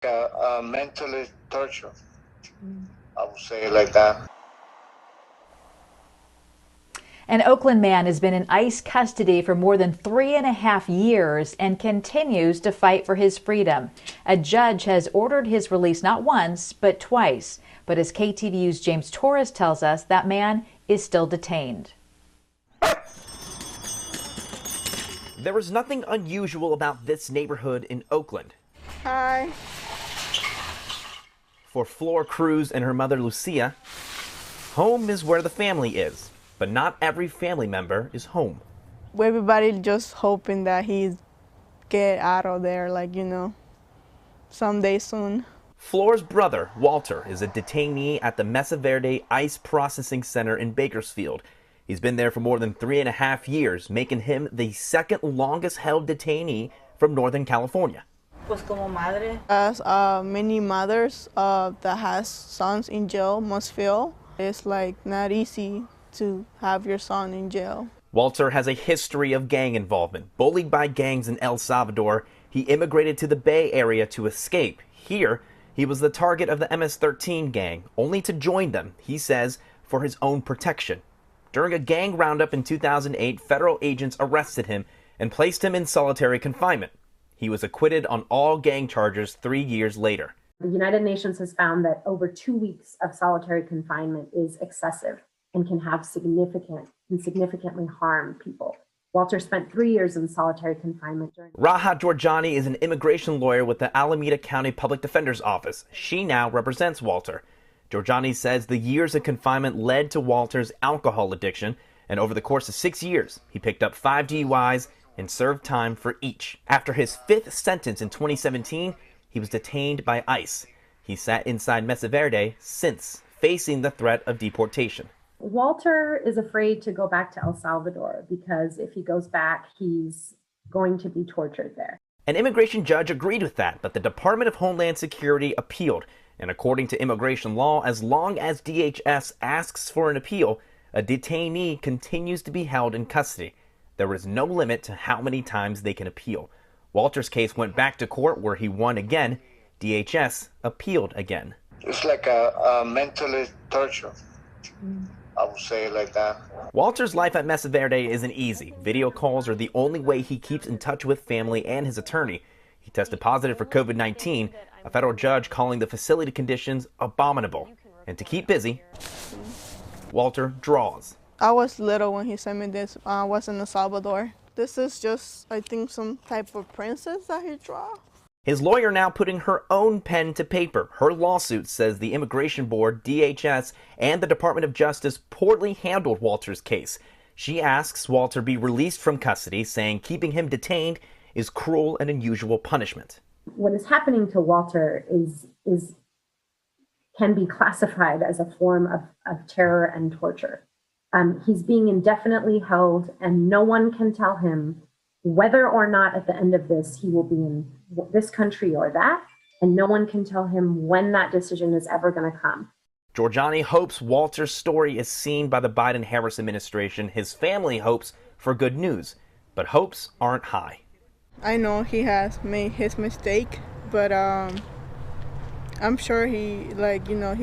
Mentally torture. I would say it like that. An Oakland man has been in ICE custody for more than 3.5 years and continues to fight for his freedom. A judge has ordered his release not once, but twice. But as KTVU's James Torres tells us, that man is still detained. There is nothing unusual about this neighborhood in Oakland. Hi. For Flor Cruz and her mother Lucia, home is where the family is. But not every family member is home. Everybody just hoping that he's get out of there, someday soon. Flor's brother, Walter, is a detainee at the Mesa Verde ICE Processing Center in Bakersfield. He's been there for more than 3.5 years, making him the second longest held detainee from Northern California. As many mothers that has sons in jail must feel, it's not easy to have your son in jail. Walter has a history of gang involvement. Bullied by gangs in El Salvador, he immigrated to the Bay Area to escape. Here, he was the target of the MS-13 gang, only to join them, he says, for his own protection. During a gang roundup in 2008, federal agents arrested him and placed him in solitary confinement. He was acquitted on all gang charges 3 years later. The United Nations has found that over 2 weeks of solitary confinement is excessive and can have significantly harm people. Walter spent 3 years in solitary confinement. Raha Georgiani is an immigration lawyer with the Alameda County Public Defender's Office. She now represents Walter. Georgiani says the years of confinement led to Walter's alcohol addiction, and over the course of 6 years, he picked up 5 DUIs and served time for each. After his 5th sentence in 2017, he was detained by ICE. He sat inside Mesa Verde since, facing the threat of deportation. Walter is afraid to go back to El Salvador because if he goes back, he's going to be tortured there. An immigration judge agreed with that, but the Department of Homeland Security appealed. And according to immigration law, as long as DHS asks for an appeal, a detainee continues to be held in custody. There is no limit to how many times they can appeal. Walter's case went back to court where he won again. DHS appealed again. It's like a mentally torture. I would say it like that. Walter's life at Mesa Verde isn't easy. Video calls are the only way he keeps in touch with family and his attorney. He tested positive for COVID-19, a federal judge calling the facility conditions abominable. And to keep busy, Walter draws. I was little when he sent me this. I was in El Salvador. This is just, I think, some type of princess that he draw. His lawyer now putting her own pen to paper. Her lawsuit says the Immigration Board, DHS, and the Department of Justice poorly handled Walter's case. She asks Walter be released from custody, saying keeping him detained is cruel and unusual punishment. What is happening to Walter can be classified as a form of terror and torture. He's being indefinitely held, and no one can tell him whether or not at the end of this he will be in this country or that, and no one can tell him when that decision is ever going to come. Georgiani hopes Walter's story is seen by the Biden-Harris administration. His family hopes for good news, but hopes aren't high. I know he has made his mistake, but I'm sure he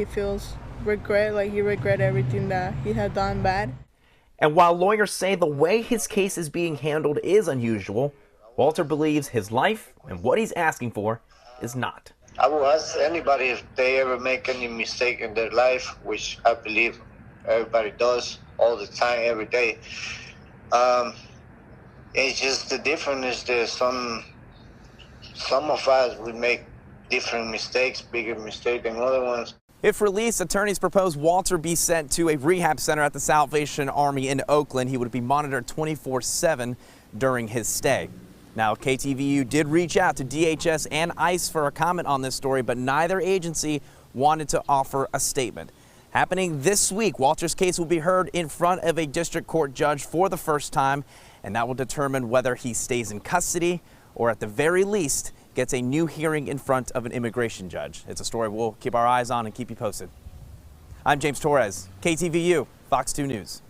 feels regret, he regret everything that he had done bad. And while lawyers say the way his case is being handled is unusual, Walter believes his life and what he's asking for is not. I will ask anybody if they ever make any mistake in their life, which I believe everybody does all the time, every day. It's just the difference is that some of us will make different mistakes, bigger mistakes than other ones. If released, attorneys propose Walter be sent to a rehab center at the Salvation Army in Oakland. He would be monitored 24/7 during his stay. Now, KTVU did reach out to DHS and ICE for a comment on this story, but neither agency wanted to offer a statement. Happening this week, Walter's case will be heard in front of a district court judge for the first time, and that will determine whether he stays in custody or at the very least gets a new hearing in front of an immigration judge. It's a story we'll keep our eyes on and keep you posted. I'm James Torres, KTVU, Fox 2 News.